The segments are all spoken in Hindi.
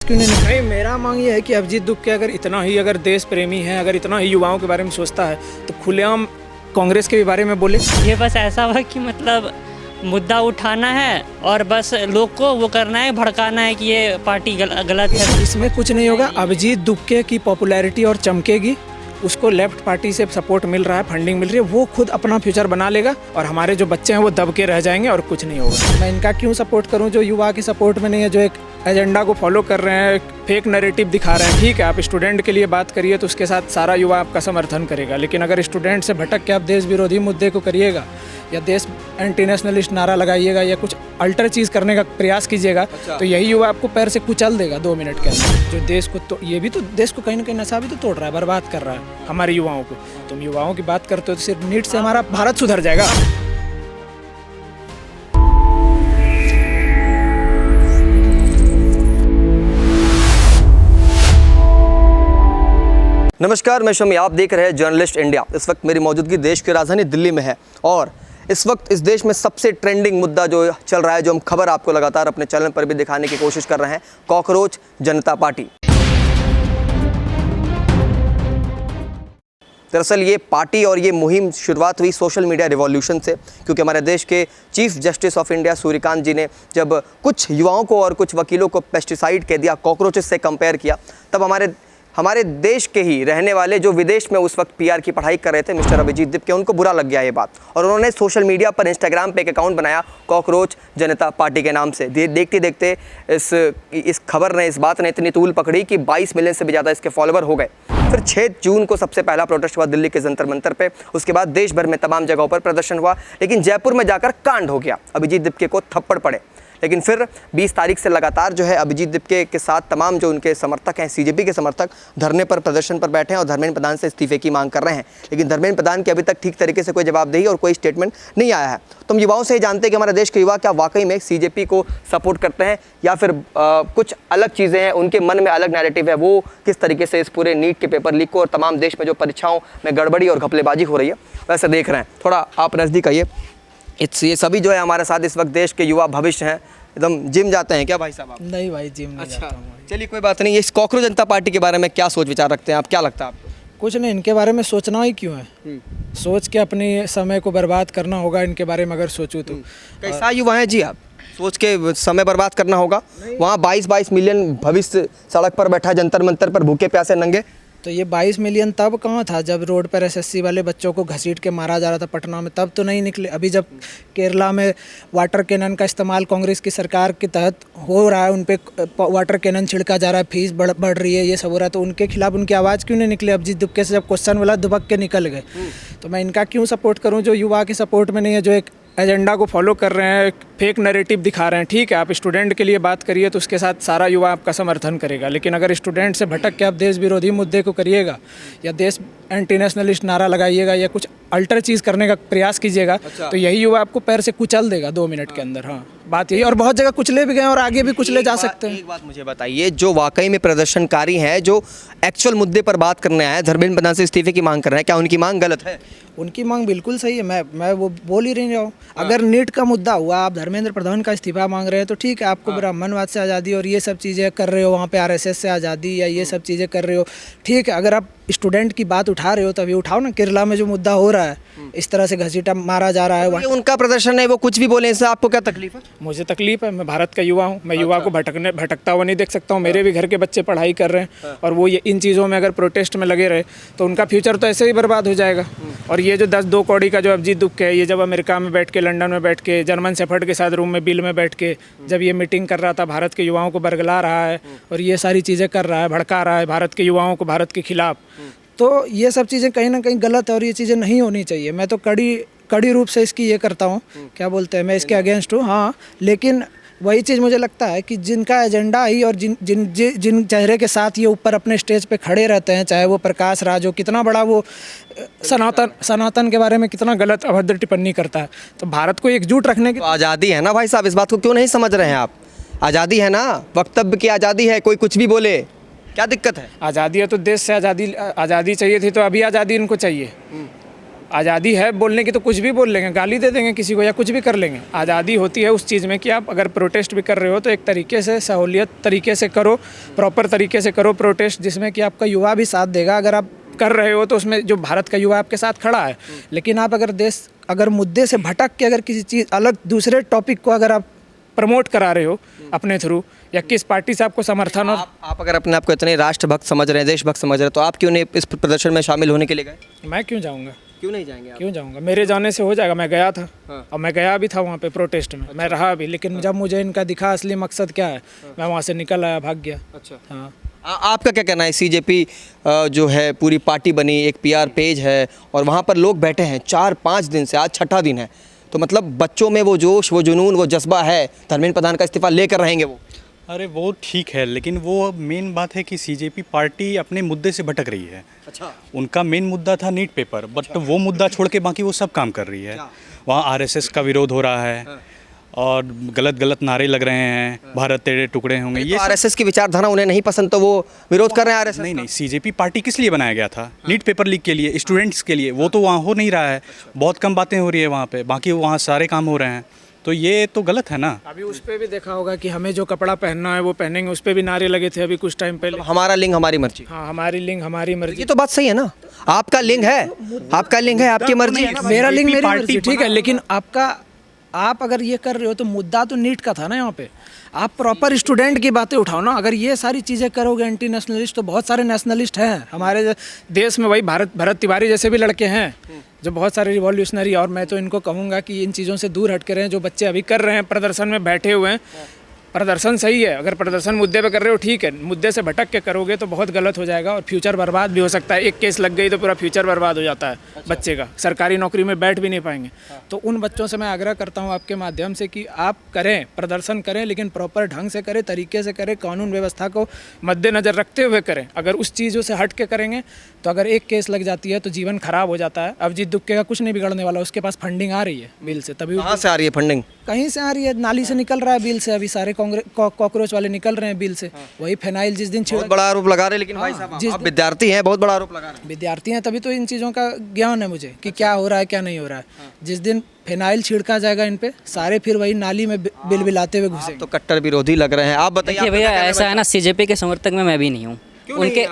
क्यों नहीं? मेरा मांग ये है कि अभिजीत दुक्के अगर देश प्रेमी है, अगर इतना ही युवाओं के बारे में सोचता है तो खुलेआम कांग्रेस के भी बारे में बोले। ये बस ऐसा हुआ कि मतलब मुद्दा उठाना है और बस लोग को वो करना है, भड़काना है कि ये पार्टी गलत है। इसमें कुछ नहीं होगा। अभिजीत दुक्के की पॉपुलैरिटी और चमकेगी, उसको लेफ्ट पार्टी से सपोर्ट मिल रहा है, फंडिंग मिल रही है, वो खुद अपना फ्यूचर बना लेगा और हमारे जो बच्चे हैं वो दब के रह जाएंगे और कुछ नहीं होगा। मैं इनका क्यों सपोर्ट करूं जो युवा के सपोर्ट में नहीं है, जो एक एजेंडा को फॉलो कर रहे हैं, फेक नैरेटिव दिखा रहे हैं। ठीक है, आप स्टूडेंट के लिए बात करिए तो उसके साथ सारा युवा आपका समर्थन करेगा, लेकिन अगर स्टूडेंट से भटक के आप देश विरोधी मुद्दे को करिएगा या देश एंटी नेशनलिस्ट नारा लगाइएगा या कुछ अल्टर चीज़ करने का प्रयास कीजिएगा तो यही युवा आपको पैर से कुचल देगा 2 मिनट के अंदर। जो देश को तो ये भी तो देश को कहीं ना कहीं नशा भी तो तोड़ रहा है, बर्बाद कर रहा है हमारे युवाओं को। तुम युवाओं की बात करते हो तो सिर्फ नीट से हमारा भारत सुधर जाएगा। नमस्कार, मैं शमी, आप देख रहे हैं जर्नलिस्ट इंडिया। इस वक्त मेरी मौजूदगी देश की राजधानी दिल्ली में है और इस वक्त इस देश में सबसे ट्रेंडिंग मुद्दा जो चल रहा है, जो हम खबर आपको लगातार अपने चैनल पर भी दिखाने की कोशिश कर रहे हैं, कॉकरोच जनता पार्टी। दरअसल ये पार्टी और ये मुहिम शुरुआत हुई सोशल मीडिया रिवॉल्यूशन से, क्योंकि हमारे देश के chief justice of India Suryakant ji ने जब कुछ युवाओं को और कुछ वकीलों को पेस्टिसाइड कह दिया, कॉकरोचेस से कंपेयर किया, तब हमारे देश के ही रहने वाले जो विदेश में उस वक्त पीआर की पढ़ाई कर रहे थे मिस्टर अभिजीत दुक्के, उनको बुरा लग गया ये बात और उन्होंने सोशल मीडिया पर इंस्टाग्राम पे एक अकाउंट बनाया कॉकरोच जनता पार्टी के नाम से। देखते देखते इस खबर ने, इस बात ने इतनी तूल पकड़ी कि 22 मिलियन से भी ज़्यादा इसके फॉलोवर हो गए। फिर 6 जून को सबसे पहला प्रोटेस्ट हुआ दिल्ली के जंतर मंतर पे, उसके बाद देश भर में तमाम जगहों पर प्रदर्शन हुआ, लेकिन जयपुर में जाकर कांड हो गया, अभिजीत दुक्के को थप्पड़ पड़े। लेकिन फिर 20 तारीख से लगातार जो है अभिजीत दुक्के के साथ तमाम जो उनके समर्थक हैं, सीजेपी के समर्थक, धरने पर, प्रदर्शन पर बैठे हैं और धर्मेंद्र प्रधान से इस्तीफे की मांग कर रहे हैं। लेकिन धर्मेंद्र प्रधान की अभी तक ठीक तरीके से कोई जवाबदेही और कोई स्टेटमेंट नहीं आया है। तो हम युवाओं से ही जानते हैं कि हमारे देश के युवा क्या वाकई में सीजेपी को सपोर्ट करते हैं या फिर कुछ अलग चीज़ें हैं, उनके मन में अलग नैरेटिव है, वो किस तरीके से इस पूरे नीट के पेपर लीक को और तमाम देश में जो परीक्षाओं में गड़बड़ी और घपलेबाजी हो रही है वैसे देख रहे हैं। थोड़ा आप नज़दीक आइए। ये सभी जो है हमारे साथ इस वक्त देश के युवा भविष्य हैं। एकदम जिम जाते हैं क्या भाई साहब आप? नहीं भाई, जिम नहीं जाता हूं। चलिए कोई बात नहीं। इस कॉकरोच जनता पार्टी के बारे में क्या सोच विचार रखते हैं आप, क्या लगता है आपको? कुछ नहीं, इनके बारे में सोचना ही क्यों है? सोच के अपने समय को बर्बाद करना होगा इनके बारे में अगर सोचूं तो। कैसा युवा है जी आप? सोच के समय बर्बाद करना होगा। वहाँ 22 मिलियन भविष्य सड़क पर बैठा, जंतर मंतर पर भूखे प्यासे नंगे। तो ये 22 मिलियन तब कहाँ था जब रोड पर एसएससी वाले बच्चों को घसीट के मारा जा रहा था पटना में, तब तो नहीं निकले। अभी जब केरला में वाटर कैनन का इस्तेमाल कांग्रेस की सरकार के तहत हो रहा है, उन पर वाटर कैनन छिड़का जा रहा है, फीस बढ़ रही है, ये सब हो रहा है, तो उनके खिलाफ उनकी आवाज़ क्यों नहीं निकली? अभिजीत दुक्के से जब क्वेश्चन वाला दुबक के निकल गए, तो मैं इनका क्यों सपोर्ट करूँ जो युवा के सपोर्ट में नहीं है, जो एक एजेंडा को फॉलो कर रहे हैं, फेक नैरेटिव दिखा रहे हैं। ठीक है, आप स्टूडेंट के लिए बात करिए तो उसके साथ सारा युवा आपका समर्थन करेगा, लेकिन अगर स्टूडेंट से भटक के आप देश विरोधी मुद्दे को करिएगा या देश एंटी नेशनलिस्ट नारा लगाइएगा या कुछ अल्टर चीज़ करने का प्रयास कीजिएगा तो यही युवा आपको पैर से कुचल देगा 2 मिनट के अंदर। हाँ, बात यही। और बहुत जगह कुचले भी गए और आगे भी कुचले जा सकते हैं। एक बात मुझे बताइए, जो वाकई में प्रदर्शनकारी हैं, जो एक्चुअल मुद्दे पर बात करने आए हैं, धर्मेंद्र प्रधान से इस्तीफे की मांग कर रहे हैं, क्या उनकी मांग गलत है? उनकी मांग बिल्कुल सही है। मैं वो बोल ही नहीं रहा हूँ। अगर नीट का मुद्दा हुआ, आप धर्मेंद्र प्रधान का इस्तीफा मांग रहे हैं तो ठीक है, आपको ब्राह्मणवाद से आज़ादी और ये सब चीज़ें कर रहे हो, वहाँ पे आरएसएस से आज़ादी या ये सब चीज़ें कर रहे हो, ठीक है। अगर आप स्टूडेंट की बात उठा रहे हो तो अभी उठाओ ना। केरला में जो मुद्दा हो रहा है, इस तरह से घसीटा मारा जा रहा है, ये उनका प्रदर्शन है, वो कुछ भी बोले, इससे आपको क्या तकलीफ है? मुझे तकलीफ है। मैं भारत का युवा हूँ, मैं युवा को भटकता हुआ नहीं देख सकता हूँ। मेरे भी घर के बच्चे पढ़ाई कर रहे हैं और वो ये इन चीज़ों में अगर प्रोटेस्ट में लगे रहे तो उनका फ्यूचर तो ऐसे ही बर्बाद हो जाएगा। और ये जो 10-2 कौड़ी का जो अभिजीत दुक्के है, ये जब अमेरिका में बैठ के, लंदन में बैठ के, जर्मन शेफर्ड के साथ रूम में बिल में बैठ के जब ये मीटिंग कर रहा था, भारत के युवाओं को बरगला रहा है और ये सारी चीज़ें कर रहा है, भड़का रहा है भारत के युवाओं को भारत के खिलाफ, तो ये सब चीज़ें कहीं ना कहीं गलत है और ये चीज़ें नहीं होनी चाहिए। मैं तो कड़ी रूप से इसकी ये करता हूँ, क्या बोलते हैं, मैं इसके अगेंस्ट हूँ। हाँ, लेकिन वही चीज़ मुझे लगता है कि जिनका एजेंडा ही और जिन चेहरे के साथ ये ऊपर अपने स्टेज पे खड़े रहते हैं, चाहे वो प्रकाश राज हो, कितना बड़ा वो सनातन के बारे में कितना गलत अभद्र टिप्पणी करता है, तो भारत को एकजुट रखने की तो आज़ादी है ना भाई साहब, इस बात को क्यों नहीं समझ रहे हैं आप? आज़ादी है ना, वक्तव्य की आज़ादी है, कोई कुछ भी बोले, क्या दिक्कत है? आज़ादी है तो देश से आज़ादी चाहिए थी, तो अभी आज़ादी इनको चाहिए। आज़ादी है बोलने की तो कुछ भी बोल लेंगे, गाली दे देंगे किसी को या कुछ भी कर लेंगे। आज़ादी होती है उस चीज़ में कि आप अगर प्रोटेस्ट भी कर रहे हो तो एक तरीके से सहूलियत तरीके से करो, प्रॉपर तरीके से करो प्रोटेस्ट, जिसमें कि आपका युवा भी साथ देगा। अगर आप कर रहे हो तो उसमें जो भारत का युवा आपके साथ खड़ा है। लेकिन आप अगर मुद्दे से भटक के अगर किसी चीज़ अलग दूसरे टॉपिक को अगर आप प्रमोट करा रहे हो अपने थ्रू, या किस पार्टी से आपको समर्थन हो। आप अगर अपने आप को इतने राष्ट्रभक्त समझ रहे हैं, देशभक्त समझ रहे हैं, तो आप क्यों नहीं इस प्रदर्शन में शामिल होने के लिए गए? मैं क्यों जाऊँगा? क्यों नहीं जाएंगे आप? क्यों जाऊँगा? मेरे जाने से हो जाएगा। मैं गया था और मैं गया भी था वहाँ पे प्रोटेस्ट में, मैं रहा भी। लेकिन जब मुझे इनका दिखा असली मकसद क्या है, मैं वहाँ से निकल आया, भाग गया। अच्छा। हाँ। आपका क्या कहना है? सीजेपी जो है पूरी पार्टी बनी, एक पीआर पेज है और वहाँ पर लोग बैठे हैं 4-5 दिन से, आज 6ठा दिन है, तो मतलब बच्चों में वो जोश, वो जुनून, वो जज्बा है, धर्मेंद्र प्रधान का इस्तीफा लेकर रहेंगे वो? अरे वो ठीक है, लेकिन वो मेन बात है कि सीजेपी पार्टी अपने मुद्दे से भटक रही है। अच्छा। उनका मेन मुद्दा था नीट पेपर, बट वो मुद्दा छोड़ के बाकी वो सब काम कर रही है। वहाँ आरएसएस का विरोध हो रहा है और गलत नारे लग रहे हैं, भारत तेरे टुकड़े होंगे। ये आरएसएस की विचारधारा उन्हें नहीं पसंद तो वो विरोध कर रहे हैं आरएसएस? नहीं, सीजेपी पार्टी किस लिए बनाया गया था? नीट पेपर लीक के लिए, स्टूडेंट्स के लिए। वो तो वहाँ हो नहीं रहा है, बहुत कम बातें हो रही है वहाँ पे, बाकी वहाँ सारे काम हो रहे हैं। तो ये तो गलत है ना। अभी उस पर भी देखा होगा कि हमें जो कपड़ा पहनना है वो पहनेंगे, उस पर भी नारे लगे थे अभी कुछ टाइम पहले। हमारा लिंग हमारी मर्जी। हाँ, हमारी लिंग हमारी मर्जी। ये तो बात सही है ना, आपका लिंग है, आपका लिंग है, आपकी मर्जी है। मेरा लिंग मेरी मर्जी, ठीक है। लेकिन आप अगर ये कर रहे हो तो मुद्दा तो नीट का था ना। यहाँ पे आप प्रॉपर स्टूडेंट की बातें उठाओ ना। अगर ये सारी चीज़ें करोगे एंटी नेशनलिस्ट, तो बहुत सारे नेशनलिस्ट हैं हमारे देश में। वही भरत तिवारी जैसे भी लड़के हैं जो बहुत सारे रिवॉल्यूशनरी। और मैं तो इनको कहूँगा कि इन चीज़ों से दूर हट के रहें। जो बच्चे अभी कर रहे हैं, प्रदर्शन में बैठे हुए हैं, प्रदर्शन सही है। अगर प्रदर्शन मुद्दे पे कर रहे हो ठीक है, मुद्दे से भटक के करोगे तो बहुत गलत हो जाएगा और फ्यूचर बर्बाद भी हो सकता है। एक केस लग गई तो पूरा फ्यूचर बर्बाद हो जाता है बच्चे का, सरकारी नौकरी में बैठ भी नहीं पाएंगे। तो उन बच्चों से मैं आग्रह करता हूँ आपके माध्यम से कि आप करें, प्रदर्शन करें, लेकिन प्रॉपर ढंग से करें, तरीके से करें, कानून व्यवस्था को मद्देनज़र रखते हुए करें। अगर उस चीज़ों से हट के करेंगे तो अगर एक केस लग जाती है तो जीवन खराब हो जाता है। अभिजीत दुक्के का कुछ नहीं बिगड़ने वाला, उसके पास फंडिंग आ रही है बिल से। तभी कहाँ से आ रही है फंडिंग? कहीं से आ रही है, नाली से निकल रहा है बिल से। अभी सारे कॉकरोच वाले निकल रहे हैं बिल से। वही फिनाइल जिस दिन बहुत बड़ा आरोप लगा रहे हैं। लेकिन भाई साहब आप विद्यार्थी हैं, बहुत बड़ा आरोप लगा रहे हैं। विद्यार्थी हैं तभी तो इन चीज़ों का ज्ञान है मुझे कि क्या हो रहा है क्या नहीं हो रहा है। जिस दिन फिनाइल छिड़का जाएगा इन पे, सारे फिर वही नाली में बिल बिलाते हुए घुसेंगे। तो कट्टर विरोधी लग रहे हैं। आप बताइए। देखिए भैया, ऐसा है ना, सीजेपी के समर्थक में मैं भी नहीं हूँ। उनके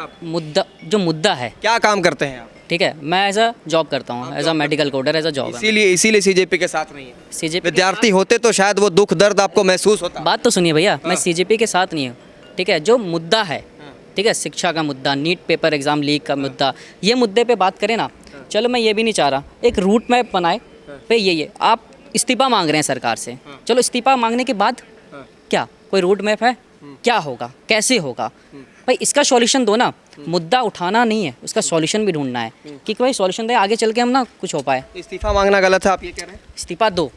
मुद्दा है। क्या काम करते हैं आप? ठीक है, मैं एज अ जॉब करता हूँ, as a medical coder, as a job है। इसीलिए सीजेपी के साथ नहीं है। सीजेपी विद्यार्थी होते तो शायद वो दुख दर्द आपको महसूस होता। बात तो सुनिए भैया, मैं सीजेपी के साथ नहीं हूँ। ठीक है, जो मुद्दा है, ठीक है, शिक्षा का मुद्दा, नीट पेपर एग्जाम लीक का मुद्दा, ये मुद्दे पे बात करें ना। चलो, मैं ये भी नहीं चाह रहा एक रूट मैप बनाए पे ये आप इस्तीफा मांग रहे हैं सरकार से। चलो, इस्तीफा मांगने के बाद क्या कोई रूट मैप है? क्या होगा, कैसे होगा? भाई इसका सॉल्यूशन दो ना। मुद्दा उठाना नहीं है, उसका सॉल्यूशन भी ढूंढना है कि भाई सॉल्यूशन दे, आगे चल के हम ना कुछ हो पाए। इस्तीफा मांगना गलत है, आप ये कह रहे हैं? इस्तीफा दो,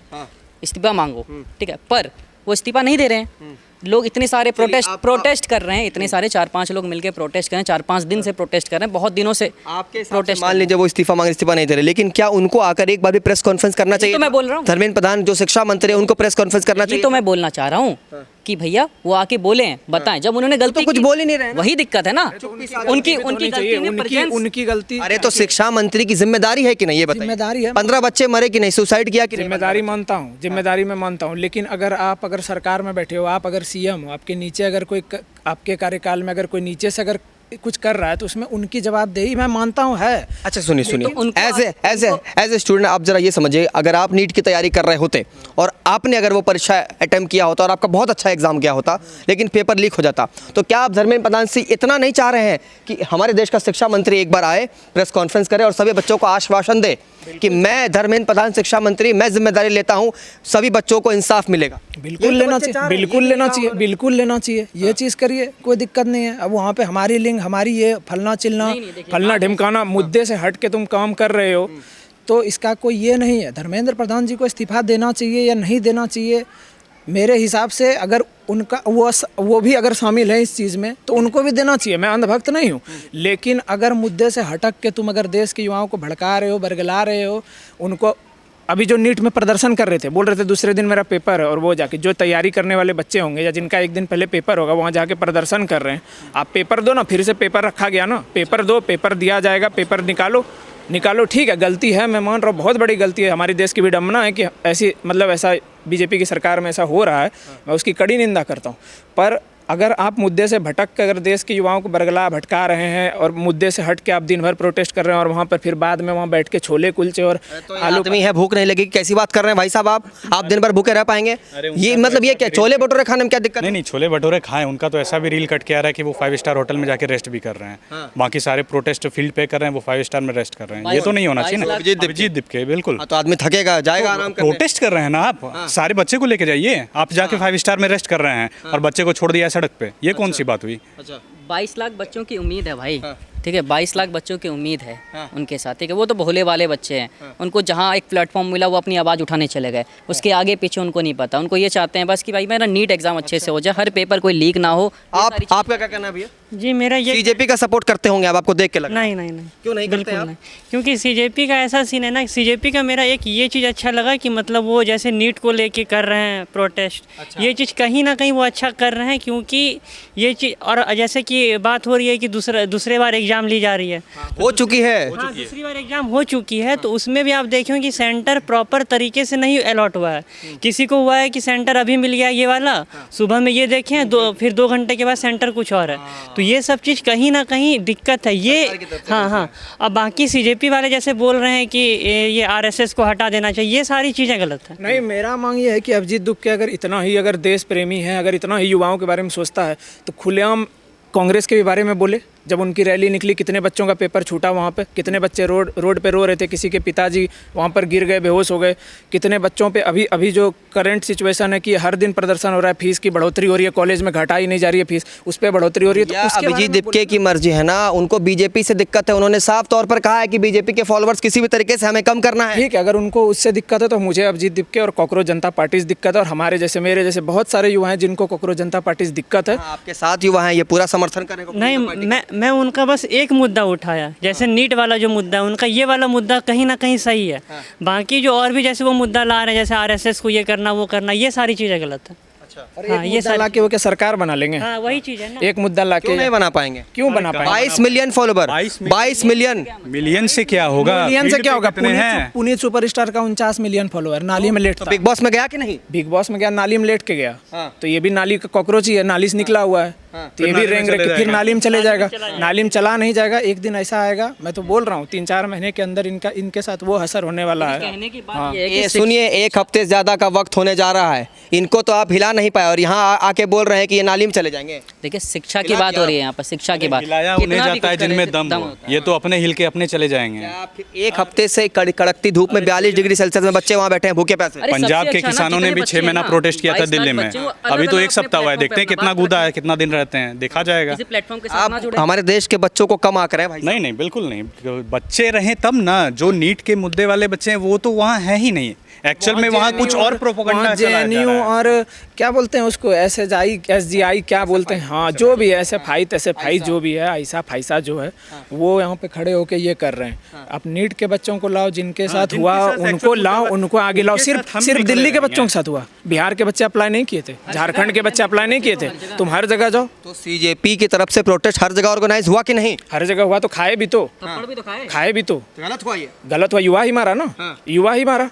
इस्तीफा मांगो, ठीक है, पर वो इस्तीफा नहीं दे रहे हैं। लोग इतने सारे प्रोटेस्ट कर रहे हैं, इतने सारे 4-5 लोग मिलकर प्रोटेस्ट कर रहे हैं, 4-5 दिन से प्रोटेस्ट कर रहे हैं, बहुत दिनों से आपके प्रोटेस्ट। मान लीजिए वो इस्तीफा नहीं दे रहे, लेकिन क्या उनको आकर एक बार भी प्रेस कॉन्फ्रेंस करना चाहिए? तो मैं बोल रहा हूँ, धर्मेंद्र प्रधान जो शिक्षा मंत्री है उनको प्रेस कॉन्फ्रेंस करना चाहिए। तो मैं बोलना चाह रहा हूँ कि भैया वो आके बोले, बताएं। जब उन्होंने गलती तो कुछ बोल ही नहीं रहे, वही दिक्कत है ना। उनकी गलती। अरे तो शिक्षा मंत्री की जिम्मेदारी है कि नहीं, ये बताइए। जिम्मेदारी है। 15 बच्चे मरे कि नहीं, सुसाइड किया कि नहीं? जिम्मेदारी मानता हूँ, जिम्मेदारी मैं मानता हूँ। लेकिन अगर सरकार में बैठे हो, आप अगर सीएम हो, आपके नीचे अगर कोई, आपके कार्यकाल में अगर कोई नीचे से अगर कुछ कर रहा है तो उसमें उनकी जवाबदेही मैं मानता हूँ है। अच्छा सुनिए, एज ए स्टूडेंट आप जरा ये समझिए, अगर आप नीट की तैयारी कर रहे होते और आपने अगर वो परीक्षा अटेम्प्ट किया होता और आपका बहुत अच्छा एग्जाम गया होता, लेकिन पेपर लीक हो जाता, तो क्या आप धर्मेंद्र प्रधान से इतना नहीं चाह रहे हैं कि हमारे देश का शिक्षा मंत्री एक बार आए, प्रेस कॉन्फ्रेंस करे और सभी बच्चों को आश्वासन दे कि मैं धर्मेंद्र प्रधान शिक्षा मंत्री, मैं जिम्मेदारी लेता हूँ, सभी बच्चों को इंसाफ मिलेगा? बिल्कुल लेना चाहिए, बिल्कुल लेना चाहिए, बिल्कुल लेना चाहिए। ये चीज़ करिए, कोई दिक्कत नहीं है। अब वहाँ पे हमारी लिंग, हमारी ये फलना चिलना, फलना ढिमकाना, मुद्दे से हट के तुम काम कर रहे हो तो इसका कोई ये नहीं है। धर्मेंद्र प्रधान जी को इस्तीफा देना चाहिए या नहीं देना चाहिए, मेरे हिसाब से अगर उनका वो भी अगर शामिल है इस चीज़ में तो उनको भी देना चाहिए। मैं अंधभक्त नहीं हूँ, लेकिन अगर मुद्दे से हटक के तुम अगर देश के युवाओं को भड़का रहे हो, बरगला रहे हो, उनको अभी जो नीट में प्रदर्शन कर रहे थे, बोल रहे थे दूसरे दिन मेरा पेपर है, और वो जाके जो तैयारी करने वाले बच्चे होंगे या जिनका एक दिन पहले पेपर होगा, वहाँ जाके प्रदर्शन कर रहे हैं। आप पेपर दो ना, फिर से पेपर रखा गया ना, पेपर दो, पेपर दिया जाएगा, पेपर निकालो, निकालो, ठीक है गलती है, मैं मान रहा हूँ बहुत बड़ी गलती है, हमारे देश की विडम्बना है कि ऐसी मतलब ऐसा बीजेपी की सरकार में ऐसा हो रहा है, मैं उसकी कड़ी निंदा करता हूँ। पर अगर आप मुद्दे से भटक कर अगर देश के युवाओं को बरगला भटका रहे हैं और मुद्दे से हट के आप दिन भर प्रोटेस्ट कर रहे हैं और वहाँ पर फिर बाद में वहाँ बैठ के छोले कुलचे और आलू आदमी है, भूख नहीं लगेगी, कैसी बात कर रहे हैं भाई साहब आप दिन भर भूखे रह पाएंगे? ये मतलब ये क्या छोले भटूरे खाने में क्या दिक्कत? नहीं छोले भटूरे खाएं, उनका तो ऐसा भी रील कट के आ रहा है कि वो 5 स्टार होटल में जाके रेस्ट भी कर रहे हैं। बाकी सारे प्रोटेस्ट फील्ड पे कर रहे हैं, वो 5 स्टार में रेस्ट कर रहे हैं। ये तो नहीं होना चाहिए ना। अभिजीत दीपके बिल्कुल, तो आदमी थकेगा, जाएगा आराम करने। प्रोटेस्ट कर रहे हैं ना आप, सारे बच्चे को लेके जाइए। आप जाके 5 स्टार में रेस्ट कर रहे हैं और बच्चे को छोड़ दिया सड़क पे, ये कौन सी बात हुई? 22 लाख बच्चों की उम्मीद है भाई, ठीक है, 22 लाख बच्चों की उम्मीद है उनके साथ, ठीक है। वो तो भोले वाले बच्चे हैं, उनको जहाँ एक प्लेटफॉर्म मिला वो अपनी आवाज़ उठाने चले गए, उसके आगे पीछे उनको नहीं पता। उनको ये चाहते हैं बस कि भाई मेरा नीट एग्जाम अच्छे से हो जाए, हर पेपर कोई लीक ना हो। आपका क्या कहना है भैया? जी मेरा ये बीजेपी का सपोर्ट करते होंगे आप, आपको देख के लगा? नहीं क्यों नहीं करते बिल्कुल आप? नहीं, क्योंकि सीजेपी का ऐसा सीन है ना, सीजेपी का मेरा एक ये चीज़ अच्छा लगा कि मतलब वो जैसे नीट को लेके कर रहे हैं प्रोटेस्ट, ये चीज़ कहीं ना कहीं वो अच्छा कर रहे हैं, क्योंकि ये चीज़ और जैसे कि बात हो रही है कि दूसरे बार एग्ज़ाम ली जा रही है, हो चुकी है। हाँ दूसरी बार एग्ज़ाम हो चुकी है, तो उसमें भी आप देखें कि सेंटर प्रॉपर तरीके से नहीं अलॉट हुआ है। किसी को हुआ है कि सेंटर अभी मिल गया ये वाला, सुबह में ये देखें फिर 2 घंटे के बाद सेंटर कुछ और है, तो ये सब चीज़ कहीं ना कहीं दिक्कत है ये। हाँ। अब बाकी सीजेपी वाले जैसे बोल रहे हैं कि ये आरएसएस को हटा देना चाहिए, ये सारी चीज़ें गलत है। नहीं, मेरा मांग ये है कि अभिजीत दुबके अगर इतना ही अगर देश प्रेमी है, अगर इतना ही युवाओं के बारे में सोचता है, तो खुलेआम कांग्रेस के भी बारे में बोले। जब उनकी रैली निकली, कितने बच्चों का पेपर छूटा वहाँ पे, कितने बच्चे रोड पे रो रहे थे, किसी के पिताजी वहाँ पर गिर गए, बेहोश हो गए, कितने बच्चों पे अभी जो करंट सिचुएशन है कि हर दिन प्रदर्शन हो रहा है, फीस की बढ़ोतरी हो रही है, कॉलेज में घटाई नहीं जा रही है फीस, उस पर बढ़ोतरी हो रही है। तो उसके अभिजीत दीपके की मर्जी है ना, उनको बीजेपी से दिक्कत है, उन्होंने साफ तौर पर कहा है कि बीजेपी के फॉलोअर्स किसी भी तरीके से हमें कम करना है। ठीक है, अगर उनको उससे दिक्कत है तो मुझे अभिजीत दीपके और कॉकरोच जनता पार्टी से दिक्कत है, और हमारे जैसे मेरे जैसे बहुत सारे युवा हैं जिनको कॉकरोच जनता पार्टी से दिक्कत है। आपके साथ युवा हैं, ये पूरा समर्थन करेंगे? नहीं, मैं उनका बस एक मुद्दा उठाया, जैसे नीट वाला जो मुद्दा है उनका, ये वाला मुद्दा कहीं ना कहीं सही है। बाकी जो और भी जैसे वो मुद्दा ला रहे हैं, जैसे आरएसएस को ये करना वो करना, ये सारी चीज़ें गलत है। हाँ, ये मुद्दा लाके वो क्या सरकार बना लेंगे? हाँ वही चीज़ है ना, एक मुद्दा लाके क्यों नहीं बना पाएंगे? क्यों बना पाएंगे? 22 मिलियन फॉलोवर, 22 मिलियन से क्या होगा? मिलियन से क्या होगा? कितने हैं? पुनीत सुपरस्टार का 49 मिलियन फॉलोअर, नाली में लेटता। बिग बॉस में गया कि नहीं? बिग बॉस में गया, नाली में लेट के गया, तो ये भी नाली का कॉकरोच ही है, नाली से निकला हुआ है, तो ये भी रेंग के फिर नाली में चले जाएगा। नाली में चला नहीं जाएगा, एक दिन ऐसा आएगा, मैं तो बोल रहा हूँ 3-4 महीने के अंदर इनके साथ वो असर होने वाला है। कहने की बात ये है कि सुनिए, 1 हफ्ते से ज्यादा का वक्त होने जा रहा है, इनको तो आप हिला नहीं पाए और यहाँ आके बोल रहे हैं कि ये नाली में चले जाएंगे। देखिए शिक्षा की बात हो रही है यहाँ पर, शिक्षा की बात हिलाया उन्हें कितना भी जाता है कुछ जिनमें करे, दम हो, होता है। ये तो अपने हिल के अपने चले जाएंगे। आप 1 हफ्ते से कड़कती धूप में 42 डिग्री सेल्सियस में बच्चे वहाँ बैठे हैं भूखे प्यासे। अरे पंजाब सबसे के अच्छा ना, किसानों ने जितने भी बच्चे 6 महीना हैं ना, प्रोटेस्ट किया था 22 दिल्ली लाख में, बच्चे, वो अभी तो अलग-अलग एक सप्ताह हुआ है, अपने देखते हैं कितना प्लेटफॉर्म कूदा है, कितना दिन रहते हैं, देखा जाएगा। किसी प्लेटफॉर्म के साथ ना आप जुड़े। हमारे देश के बच्चों को कम आकर हैं भाई। नहीं बिल्कुल नहीं, बच्चे रहें तब ना। जो नीट के मुद्दे वाले बच्चे हैं वो तो वहाँ है ही नहीं, एक्चुअल में वहाँ कुछ और प्रोपेगेंडा चलाया जा जेएनयू रहा है। और क्या बोलते हैं उसको, एसजीआई क्या बोलते हैं, हाँ जो भी है, ऐसे जो भी है, ऐसा फैसा जो है, वो यहाँ पे खड़े होके ये कर रहे हैं। अब नीट के बच्चों को लाओ, जिनके साथ हुआ उनको लाओ, उनको आगे लाओ। सिर्फ दिल्ली के बच्चों के साथ हुआ, बिहार के बच्चे अप्लाई नहीं किए थे, झारखंड के बच्चे अप्लाई नहीं किए थे, तुम हर जगह जाओ। तो सीजेपी की तरफ से प्रोटेस्ट हर जगह ऑर्गेनाइज हुआ कि नहीं? हर जगह हुआ तो खाए भी तो, थप्पड़ भी तो खाए। खाए भी तो, गलत हुआ ये। गलत हुआ, युवा ही मारा ना, युवा ही मारा।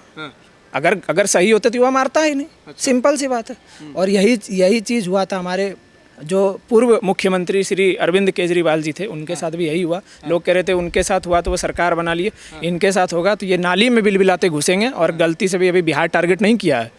अगर सही होते तो युवा मारता ही नहीं, सिंपल सी बात है। और यही चीज़ हुआ था हमारे जो पूर्व मुख्यमंत्री श्री अरविंद केजरीवाल जी थे, उनके साथ भी यही हुआ। लोग कह रहे थे उनके साथ हुआ तो वो सरकार बना लिए, इनके साथ होगा तो ये नाली में बिलबिलाते घुसेंगे। और गलती से भी अभी बिहार टारगेट नहीं किया है,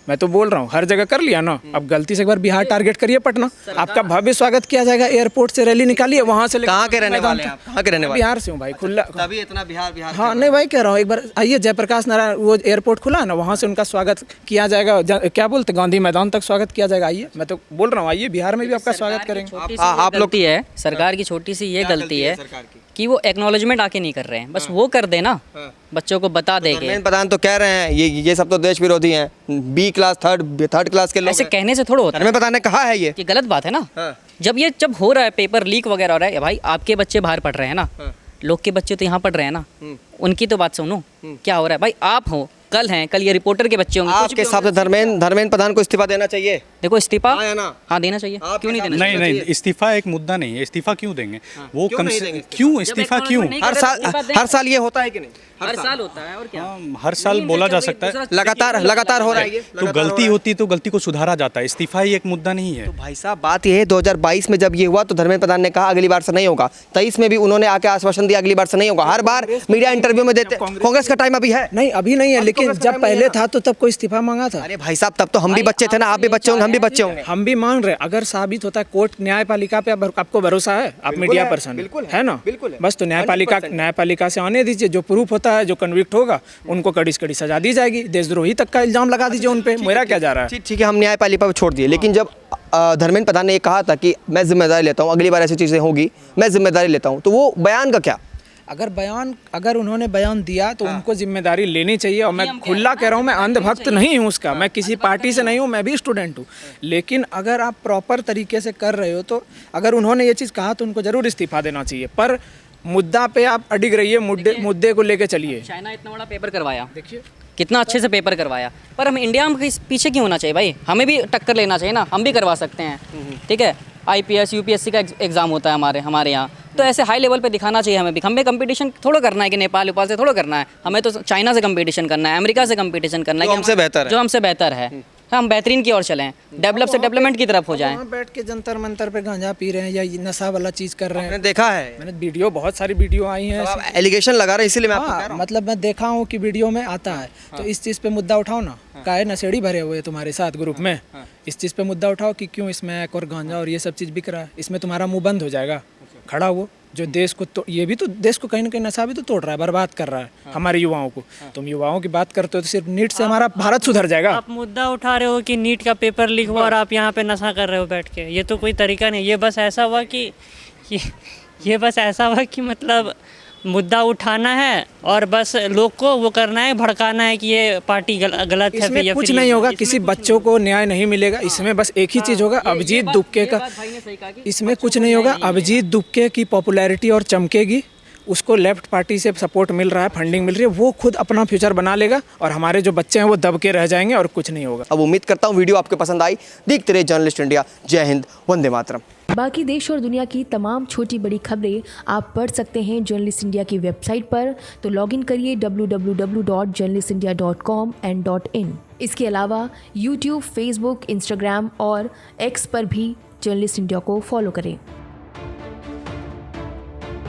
मैं तो बोल रहा हूँ हर जगह कर लिया ना, अब गलती से एक बार बिहार टारगेट करिए, पटना आपका भव्य स्वागत किया जाएगा, एयरपोर्ट से रैली निकालिए, वहाँ से कहाँ के रहने वाले हैं आप? कहाँ के रहने वाले? बिहार से हूँ भाई, खुला। तभी इतना बिहार हाँ नहीं भाई, कह रहा हूँ एक बार आइए, जयप्रकाश नारायण वो एयरपोर्ट खुला है ना, वहाँ से उनका स्वागत किया जाएगा, क्या बोलते गांधी मैदान तक स्वागत किया जाएगा। आइए, मैं तो बोल रहा हूँ आइए, बिहार में भी आपका स्वागत करेंगे। आप लोग गलती है सरकार की, छोटी सी ये गलती है कि वो एक्नॉलेजमेंट आके नहीं कर रहे हैं, बस वो कर देना, बच्चों को बता देंगे। धर्मेंद्र प्रधान तो कह रहे हैं ये सब तो देश विरोधी हैं, बी क्लास थर्ड क्लास के लोग ऐसे हैं। कहने से थोड़ा होता है, धर्मेंद्र प्रधान ने कहा है ये गलत बात है ना। जब हो रहा है पेपर लीक वगैरह हो रहा है, भाई आपके बच्चे बाहर पढ़ रहे हैं ना, लोग के बच्चे तो यहाँ पढ़ रहे हैं ना, उनकी तो बात सुनो। क्या हो रहा है भाई, आप हो कल हैं, कल ये रिपोर्टर के बच्चे होंगे, कुछ भी आपके हिसाब से धर्मेंद्र प्रधान को इस्तीफा देना चाहिए? देखो इस्तीफा, हाँ या ना? हाँ देना चाहिए, क्यों नहीं देना चाहिए? नहीं इस्तीफा एक मुद्दा नहीं है, इस्तीफा क्यों देंगे वो क्यों कम नहीं से देंगे क्यों इस्तीफा क्यों? हर साल ये होता है कि नहीं? हर साल होता है और क्या, हर साल बोला जा सकता है, लगातार हो रहा है ये? तो गलती होती तो गलती को सुधारा जाता है, इस्तीफा ही एक मुद्दा नहीं है। भाई साहब बात ये है 2022 में जब ये हुआ तो धर्मेंद्र प्रधान ने कहा अगली बार से नहीं होगा, 23 में भी उन्होंने आके आश्वासन दिया अगली बार से नहीं होगा, हर बार मीडिया इंटरव्यू में देते। कांग्रेस का टाइम अभी है? नहीं अभी नहीं है, लेकिन जब पहले था तो तब कोई इस्तीफा मांगा था? अरे भाई साहब तब तो हम भी बच्चे थे ना, आप भी बच्चे होंगे, हम भी बच्चे होंगे। हम भी मांग रहे, अगर साबित होता है कोर्ट न्यायपालिका पे आपको भरोसा है? आप मीडिया पर्सन है ना, बस तो न्यायपालिका से आने दीजिए, जो प्रूफ होता है, जो कन्विक्ट होगा उनको कड़ी से कड़ी सजा दी जाएगी, देशद्रोही तक का इल्जाम लगा दीजिए उन पे, मेरा क्या जा रहा है? ठीक है, हम न्यायपालिका पे छोड़ दिए, लेकिन जब धर्मेंद्र प्रधान ने ये कहा था कि मैं जिम्मेदारी लेता हूँ, अगली बार ऐसी चीज़ें होगी मैं जिम्मेदारी लेता हूँ, तो वो बयान का क्या? अगर उन्होंने बयान दिया तो उनको जिम्मेदारी लेनी चाहिए। और मैं खुला कह रहा हूँ, मैं अंधभक्त नहीं हूँ उसका, मैं किसी पार्टी से नहीं हूँ, मैं भी स्टूडेंट हूँ, लेकिन अगर आप प्रॉपर तरीके से कर रहे हो तो अगर उन्होंने ये चीज़ कहा तो उनको ज़रूर इस्तीफा देना चाहिए। पर मुद्दा पे आप अडिग रहिए, मुद्दे को लेके चलिए। चाइना इतना बड़ा पेपर करवाया, देखिए कितना अच्छे से पेपर करवाया, पर हम इंडिया में पीछे क्यों होना चाहिए भाई? हमें भी टक्कर लेना चाहिए ना, हम भी करवा सकते हैं, ठीक है। IPS UPSC का एग्ज़ाम होता है हमारे यहाँ, तो ऐसे हाई लेवल पे दिखाना चाहिए हमें भी। हमें कंपटीशन थोड़ा करना है कि नेपाल से थोड़ा करना है, हमें तो चाइना से कंपटीशन करना है, अमेरिका से कंपटीशन करना है, जो हमसे बेहतर है, जो हमसे बेहतर है, हम बेहतरीन की ओर चलें, डेवलप से डेवलपमेंट की तरफ हो जाएं। वहाँ बैठ के जंतर मंतर पे गांजा पी रहे हैं या ये नशा वाला चीज़ कर रहे हैं, मैंने देखा है, मैंने वीडियो, बहुत सारी वीडियो आई हैं। आप एलिगेशन लगा रहे हैं इसीलिए मैं आपको कह रहा हाँ, हूँ। मतलब मैं देखा हूँ कि वीडियो में आता है, तो इस चीज़ पे मुद्दा उठाओ ना। काहे नशेड़ी भरे हुए तुम्हारे साथ ग्रुप में, इस चीज़ पे मुद्दा उठाओ कि क्यों इसमें एक और गांजा और ये सब चीज़ बिक रहा है, इसमें तुम्हारा मुंह बंद हो जाएगा। खड़ा हो जो देश को, तो ये भी तो देश को कहीं ना कहीं नशा भी तो तोड़ रहा है, बर्बाद कर रहा है हमारे युवाओं को। तुम युवाओं की बात करते हो तो सिर्फ नीट से हमारा भारत सुधर जाएगा? आप मुद्दा उठा रहे हो कि नीट का पेपर लीक हुआ और आप यहाँ पे नशा कर रहे हो बैठ के, ये तो कोई तरीका नहीं। ये बस ऐसा हुआ कि मतलब मुद्दा उठाना है और बस लोग को वो करना है, भड़काना है कि ये पार्टी गलत है। इसमें या कुछ फिर नहीं होगा, किसी बच्चों को न्याय नहीं मिलेगा। इसमें बस एक ही चीज़ होगा, अभिजीत दुबके का, इसमें कुछ नहीं होगा, अभिजीत दुबके की पॉपुलैरिटी और चमकेगी, उसको लेफ्ट पार्टी से सपोर्ट मिल रहा है, फंडिंग मिल रही है, वो खुद अपना फ्यूचर बना लेगा और हमारे जो बच्चे हैं वो दब के रह जाएंगे और कुछ नहीं होगा। अब उम्मीद करता हूँ वीडियो आपको पसंद आई। देखते रहिए जर्नलिस्ट इंडिया। जय हिंद, वंदे मातरम। बाकी देश और दुनिया की तमाम छोटी बड़ी खबरें आप पढ़ सकते हैं जर्नलिस्ट इंडिया की वेबसाइट पर, तो लॉगिन करिए www.journalistindia.com and .in। इसके अलावा यूट्यूब, फेसबुक, इंस्टाग्राम और एक्स पर भी जर्नलिस्ट इंडिया को फॉलो करें।